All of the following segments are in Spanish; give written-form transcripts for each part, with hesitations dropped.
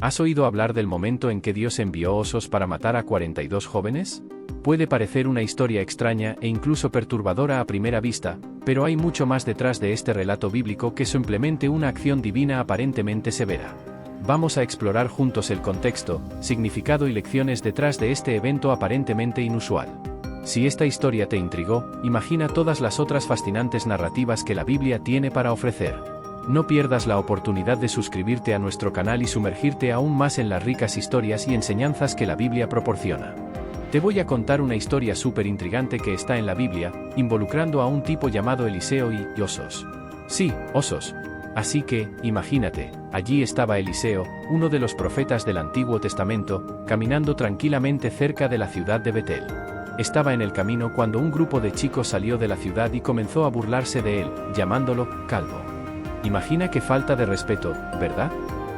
¿Has oído hablar del momento en que Dios envió osos para matar a 42 jóvenes? Puede parecer una historia extraña e incluso perturbadora a primera vista, pero hay mucho más detrás de este relato bíblico que simplemente una acción divina aparentemente severa. Vamos a explorar juntos el contexto, significado y lecciones detrás de este evento aparentemente inusual. Si esta historia te intrigó, imagina todas las otras fascinantes narrativas que la Biblia tiene para ofrecer. No pierdas la oportunidad de suscribirte a nuestro canal y sumergirte aún más en las ricas historias y enseñanzas que la Biblia proporciona. Te voy a contar una historia súper intrigante que está en la Biblia, involucrando a un tipo llamado Eliseo y osos. Sí, osos. Así que, imagínate, allí estaba Eliseo, uno de los profetas del Antiguo Testamento, caminando tranquilamente cerca de la ciudad de Betel. Estaba en el camino cuando un grupo de chicos salió de la ciudad y comenzó a burlarse de él, llamándolo calvo. Imagina qué falta de respeto, ¿verdad?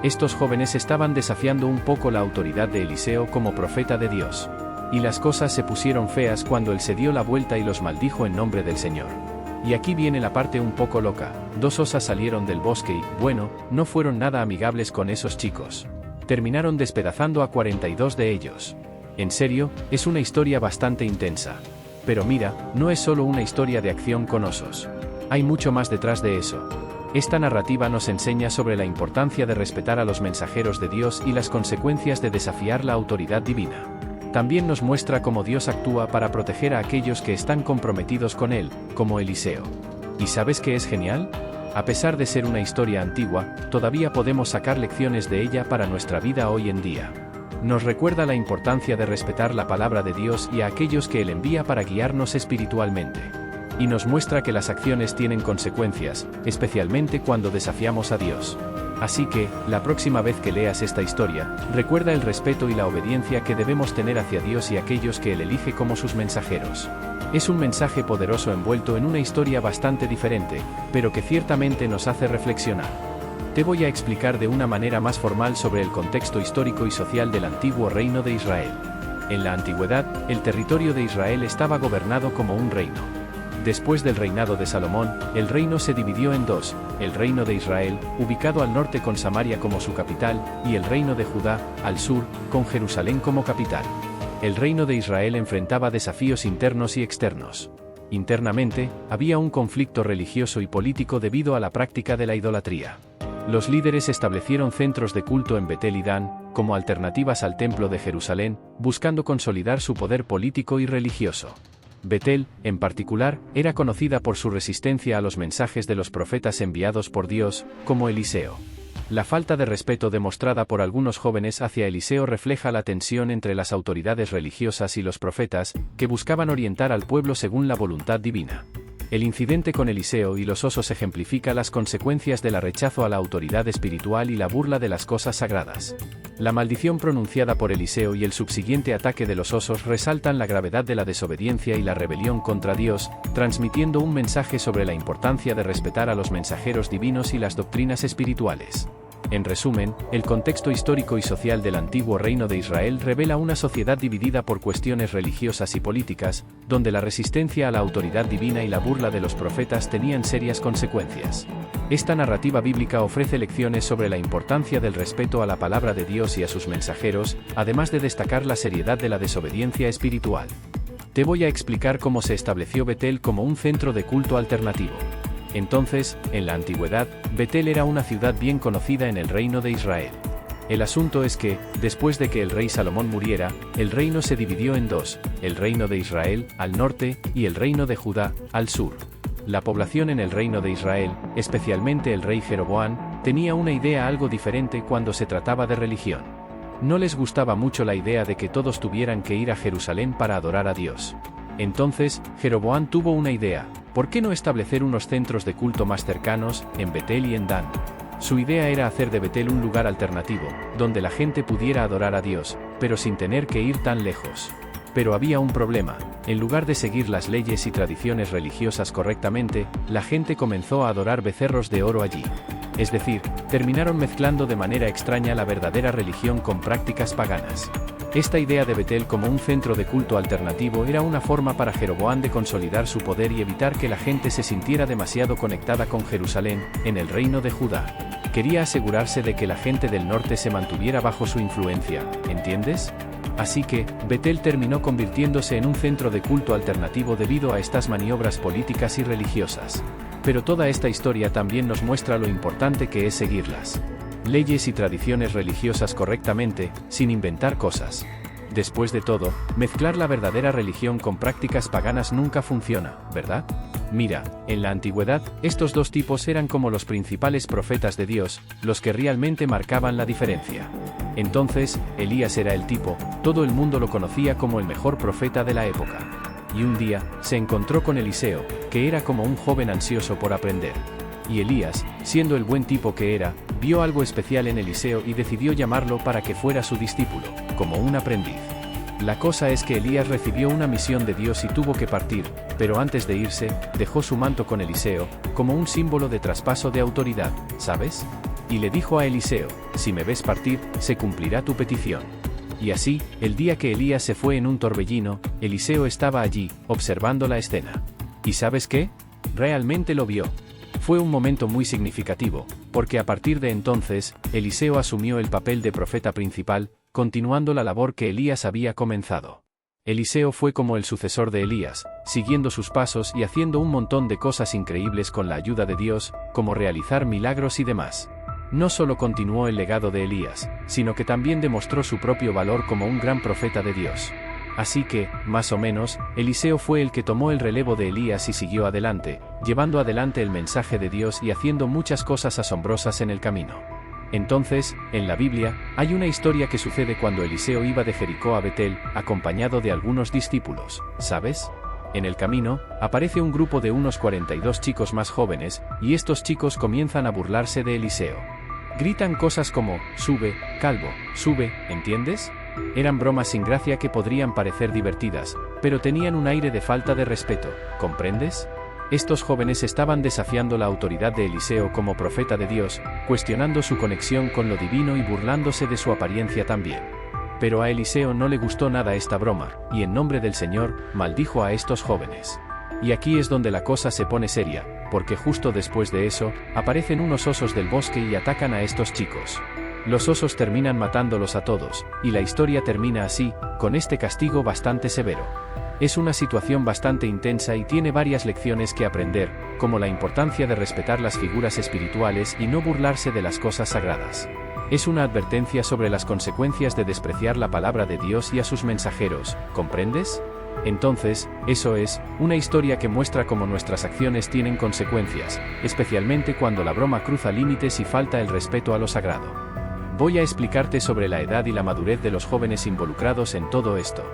Estos jóvenes estaban desafiando un poco la autoridad de Eliseo como profeta de Dios. Y las cosas se pusieron feas cuando él se dio la vuelta y los maldijo en nombre del Señor. Y aquí viene la parte un poco loca. 2 osas salieron del bosque y, bueno, no fueron nada amigables con esos chicos. Terminaron despedazando a 42 de ellos. En serio, es una historia bastante intensa. Pero mira, no es solo una historia de acción con osos. Hay mucho más detrás de eso. Esta narrativa nos enseña sobre la importancia de respetar a los mensajeros de Dios y las consecuencias de desafiar la autoridad divina. También nos muestra cómo Dios actúa para proteger a aquellos que están comprometidos con Él, como Eliseo. ¿Y sabes qué es genial? A pesar de ser una historia antigua, todavía podemos sacar lecciones de ella para nuestra vida hoy en día. Nos recuerda la importancia de respetar la palabra de Dios y a aquellos que Él envía para guiarnos espiritualmente. Y nos muestra que las acciones tienen consecuencias, especialmente cuando desafiamos a Dios. Así que, la próxima vez que leas esta historia, recuerda el respeto y la obediencia que debemos tener hacia Dios y aquellos que Él elige como sus mensajeros. Es un mensaje poderoso envuelto en una historia bastante diferente, pero que ciertamente nos hace reflexionar. Te voy a explicar de una manera más formal sobre el contexto histórico y social del antiguo reino de Israel. En la antigüedad, el territorio de Israel estaba gobernado como un reino. Después del reinado de Salomón, el reino se dividió en 2, el reino de Israel, ubicado al norte con Samaria como su capital, y el reino de Judá, al sur, con Jerusalén como capital. El reino de Israel enfrentaba desafíos internos y externos. Internamente, había un conflicto religioso y político debido a la práctica de la idolatría. Los líderes establecieron centros de culto en Betel y Dan, como alternativas al templo de Jerusalén, buscando consolidar su poder político y religioso. Betel, en particular, era conocida por su resistencia a los mensajes de los profetas enviados por Dios, como Eliseo. La falta de respeto demostrada por algunos jóvenes hacia Eliseo refleja la tensión entre las autoridades religiosas y los profetas, que buscaban orientar al pueblo según la voluntad divina. El incidente con Eliseo y los osos ejemplifica las consecuencias del rechazo a la autoridad espiritual y la burla de las cosas sagradas. La maldición pronunciada por Eliseo y el subsiguiente ataque de los osos resaltan la gravedad de la desobediencia y la rebelión contra Dios, transmitiendo un mensaje sobre la importancia de respetar a los mensajeros divinos y las doctrinas espirituales. En resumen, el contexto histórico y social del antiguo reino de Israel revela una sociedad dividida por cuestiones religiosas y políticas, donde la resistencia a la autoridad divina y la burla de los profetas tenían serias consecuencias. Esta narrativa bíblica ofrece lecciones sobre la importancia del respeto a la palabra de Dios y a sus mensajeros, además de destacar la seriedad de la desobediencia espiritual. Te voy a explicar cómo se estableció Betel como un centro de culto alternativo. Entonces, en la antigüedad, Betel era una ciudad bien conocida en el reino de Israel. El asunto es que, después de que el rey Salomón muriera, el reino se dividió en 2, el reino de Israel, al norte, y el reino de Judá, al sur. La población en el reino de Israel, especialmente el rey Jeroboam, tenía una idea algo diferente cuando se trataba de religión. No les gustaba mucho la idea de que todos tuvieran que ir a Jerusalén para adorar a Dios. Entonces, Jeroboam tuvo una idea: ¿por qué no establecer unos centros de culto más cercanos, en Betel y en Dan? Su idea era hacer de Betel un lugar alternativo, donde la gente pudiera adorar a Dios, pero sin tener que ir tan lejos. Pero había un problema: en lugar de seguir las leyes y tradiciones religiosas correctamente, la gente comenzó a adorar becerros de oro allí. Es decir, terminaron mezclando de manera extraña la verdadera religión con prácticas paganas. Esta idea de Betel como un centro de culto alternativo era una forma para Jeroboam de consolidar su poder y evitar que la gente se sintiera demasiado conectada con Jerusalén, en el reino de Judá. Quería asegurarse de que la gente del norte se mantuviera bajo su influencia, ¿entiendes? Así que, Betel terminó convirtiéndose en un centro de culto alternativo debido a estas maniobras políticas y religiosas. Pero toda esta historia también nos muestra lo importante que es seguirlas. Leyes y tradiciones religiosas correctamente, sin inventar cosas. Después de todo, mezclar la verdadera religión con prácticas paganas nunca funciona, ¿verdad? Mira, en la antigüedad, estos dos tipos eran como los principales profetas de Dios, los que realmente marcaban la diferencia. Entonces, Elías era el tipo, todo el mundo lo conocía como el mejor profeta de la época. Y un día, se encontró con Eliseo, que era como un joven ansioso por aprender. Y Elías, siendo el buen tipo que era, vio algo especial en Eliseo y decidió llamarlo para que fuera su discípulo, como un aprendiz. La cosa es que Elías recibió una misión de Dios y tuvo que partir, pero antes de irse, dejó su manto con Eliseo, como un símbolo de traspaso de autoridad, ¿sabes? Y le dijo a Eliseo, si me ves partir, se cumplirá tu petición. Y así, el día que Elías se fue en un torbellino, Eliseo estaba allí, observando la escena. ¿Y sabes qué? Realmente lo vio. Fue un momento muy significativo, porque a partir de entonces, Eliseo asumió el papel de profeta principal, continuando la labor que Elías había comenzado. Eliseo fue como el sucesor de Elías, siguiendo sus pasos y haciendo un montón de cosas increíbles con la ayuda de Dios, como realizar milagros y demás. No solo continuó el legado de Elías, sino que también demostró su propio valor como un gran profeta de Dios. Así que, más o menos, Eliseo fue el que tomó el relevo de Elías y siguió adelante, llevando adelante el mensaje de Dios y haciendo muchas cosas asombrosas en el camino. Entonces, en la Biblia, hay una historia que sucede cuando Eliseo iba de Jericó a Betel, acompañado de algunos discípulos, ¿sabes? En el camino, aparece un grupo de unos 42 chicos más jóvenes, y estos chicos comienzan a burlarse de Eliseo. Gritan cosas como, sube, calvo, sube, ¿entiendes? Eran bromas sin gracia que podrían parecer divertidas, pero tenían un aire de falta de respeto, ¿comprendes? Estos jóvenes estaban desafiando la autoridad de Eliseo como profeta de Dios, cuestionando su conexión con lo divino y burlándose de su apariencia también. Pero a Eliseo no le gustó nada esta broma, y en nombre del Señor, maldijo a estos jóvenes. Y aquí es donde la cosa se pone seria, porque justo después de eso, aparecen unos osos del bosque y atacan a estos chicos. Los osos terminan matándolos a todos, y la historia termina así, con este castigo bastante severo. Es una situación bastante intensa y tiene varias lecciones que aprender, como la importancia de respetar las figuras espirituales y no burlarse de las cosas sagradas. Es una advertencia sobre las consecuencias de despreciar la palabra de Dios y a sus mensajeros, ¿comprendes? Entonces, eso es, una historia que muestra cómo nuestras acciones tienen consecuencias, especialmente cuando la broma cruza límites y falta el respeto a lo sagrado. Voy a explicarte sobre la edad y la madurez de los jóvenes involucrados en todo esto.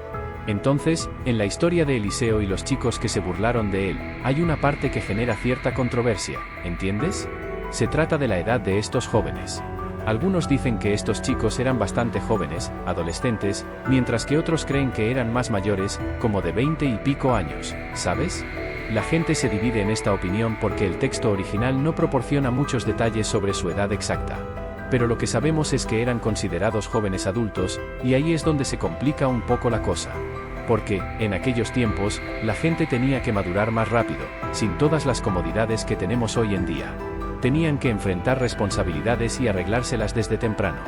Entonces, en la historia de Eliseo y los chicos que se burlaron de él, hay una parte que genera cierta controversia, ¿entiendes? Se trata de la edad de estos jóvenes. Algunos dicen que estos chicos eran bastante jóvenes, adolescentes, mientras que otros creen que eran más mayores, como de 20 y pico años, ¿sabes? La gente se divide en esta opinión porque el texto original no proporciona muchos detalles sobre su edad exacta. Pero lo que sabemos es que eran considerados jóvenes adultos, y ahí es donde se complica un poco la cosa. Porque, en aquellos tiempos, la gente tenía que madurar más rápido, sin todas las comodidades que tenemos hoy en día. Tenían que enfrentar responsabilidades y arreglárselas desde temprano.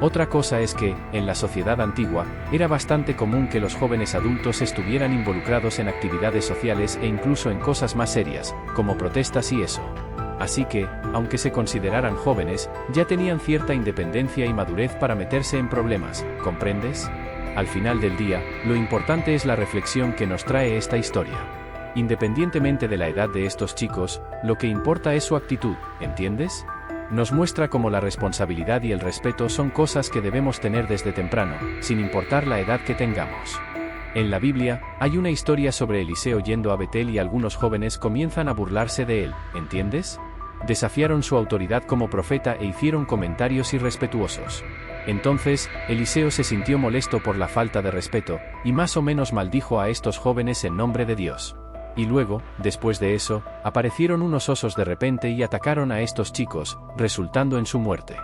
Otra cosa es que, en la sociedad antigua, era bastante común que los jóvenes adultos estuvieran involucrados en actividades sociales e incluso en cosas más serias, como protestas y eso. Así que, aunque se consideraran jóvenes, ya tenían cierta independencia y madurez para meterse en problemas, ¿comprendes? Al final del día, lo importante es la reflexión que nos trae esta historia. Independientemente de la edad de estos chicos, lo que importa es su actitud, ¿entiendes? Nos muestra cómo la responsabilidad y el respeto son cosas que debemos tener desde temprano, sin importar la edad que tengamos. En la Biblia, hay una historia sobre Eliseo yendo a Betel y algunos jóvenes comienzan a burlarse de él, ¿entiendes? Desafiaron su autoridad como profeta e hicieron comentarios irrespetuosos. Entonces, Eliseo se sintió molesto por la falta de respeto, y más o menos maldijo a estos jóvenes en nombre de Dios. Y luego, después de eso, aparecieron unos osos de repente y atacaron a estos chicos, resultando en su muerte.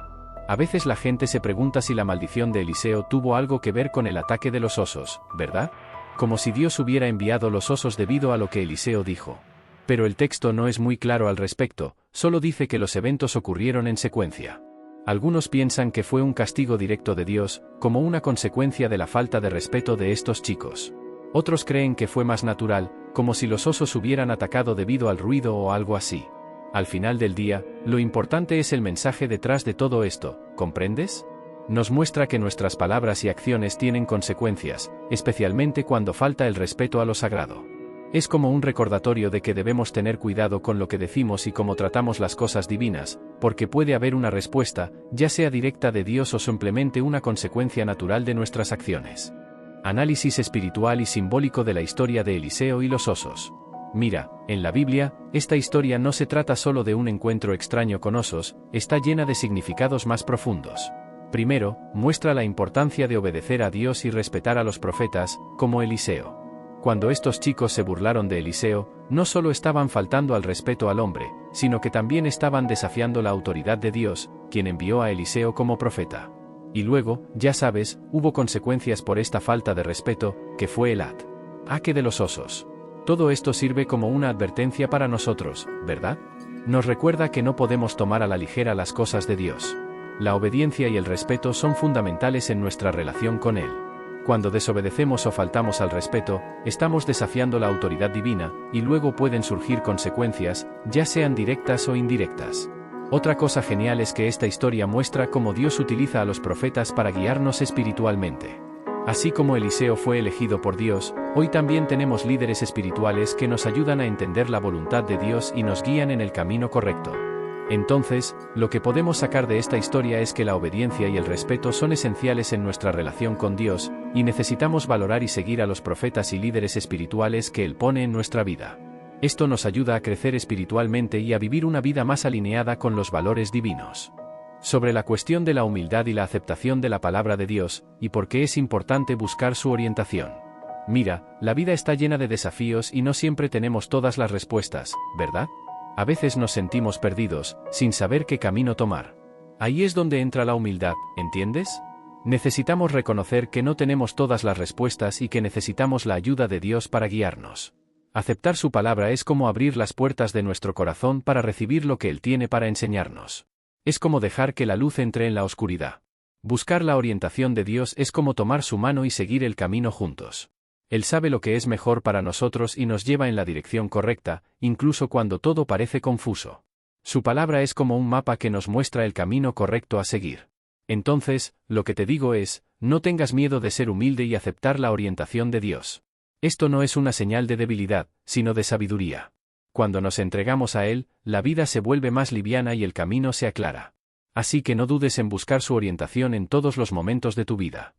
A veces la gente se pregunta si la maldición de Eliseo tuvo algo que ver con el ataque de los osos, ¿verdad? Como si Dios hubiera enviado los osos debido a lo que Eliseo dijo. Pero el texto no es muy claro al respecto, solo dice que los eventos ocurrieron en secuencia. Algunos piensan que fue un castigo directo de Dios, como una consecuencia de la falta de respeto de estos chicos. Otros creen que fue más natural, como si los osos hubieran atacado debido al ruido o algo así. Al final del día, lo importante es el mensaje detrás de todo esto, ¿comprendes? Nos muestra que nuestras palabras y acciones tienen consecuencias, especialmente cuando falta el respeto a lo sagrado. Es como un recordatorio de que debemos tener cuidado con lo que decimos y cómo tratamos las cosas divinas, porque puede haber una respuesta, ya sea directa de Dios o simplemente una consecuencia natural de nuestras acciones. Análisis espiritual y simbólico de la historia de Eliseo y los osos. Mira, en la Biblia, esta historia no se trata solo de un encuentro extraño con osos, está llena de significados más profundos. Primero, muestra la importancia de obedecer a Dios y respetar a los profetas, como Eliseo. Cuando estos chicos se burlaron de Eliseo, no solo estaban faltando al respeto al hombre, sino que también estaban desafiando la autoridad de Dios, quien envió a Eliseo como profeta. Y luego, ya sabes, hubo consecuencias por esta falta de respeto, que fue el ataque de los osos. Todo esto sirve como una advertencia para nosotros, ¿verdad? Nos recuerda que no podemos tomar a la ligera las cosas de Dios. La obediencia y el respeto son fundamentales en nuestra relación con Él. Cuando desobedecemos o faltamos al respeto, estamos desafiando la autoridad divina, y luego pueden surgir consecuencias, ya sean directas o indirectas. Otra cosa genial es que esta historia muestra cómo Dios utiliza a los profetas para guiarnos espiritualmente. Así como Eliseo fue elegido por Dios, hoy también tenemos líderes espirituales que nos ayudan a entender la voluntad de Dios y nos guían en el camino correcto. Entonces, lo que podemos sacar de esta historia es que la obediencia y el respeto son esenciales en nuestra relación con Dios, y necesitamos valorar y seguir a los profetas y líderes espirituales que Él pone en nuestra vida. Esto nos ayuda a crecer espiritualmente y a vivir una vida más alineada con los valores divinos. Sobre la cuestión de la humildad y la aceptación de la palabra de Dios, y por qué es importante buscar su orientación. Mira, la vida está llena de desafíos y no siempre tenemos todas las respuestas, ¿verdad? A veces nos sentimos perdidos, sin saber qué camino tomar. Ahí es donde entra la humildad, ¿entiendes? Necesitamos reconocer que no tenemos todas las respuestas y que necesitamos la ayuda de Dios para guiarnos. Aceptar su palabra es como abrir las puertas de nuestro corazón para recibir lo que Él tiene para enseñarnos. Es como dejar que la luz entre en la oscuridad. Buscar la orientación de Dios es como tomar su mano y seguir el camino juntos. Él sabe lo que es mejor para nosotros y nos lleva en la dirección correcta, incluso cuando todo parece confuso. Su palabra es como un mapa que nos muestra el camino correcto a seguir. Entonces, lo que te digo es, no tengas miedo de ser humilde y aceptar la orientación de Dios. Esto no es una señal de debilidad, sino de sabiduría. Cuando nos entregamos a Él, la vida se vuelve más liviana y el camino se aclara. Así que no dudes en buscar su orientación en todos los momentos de tu vida.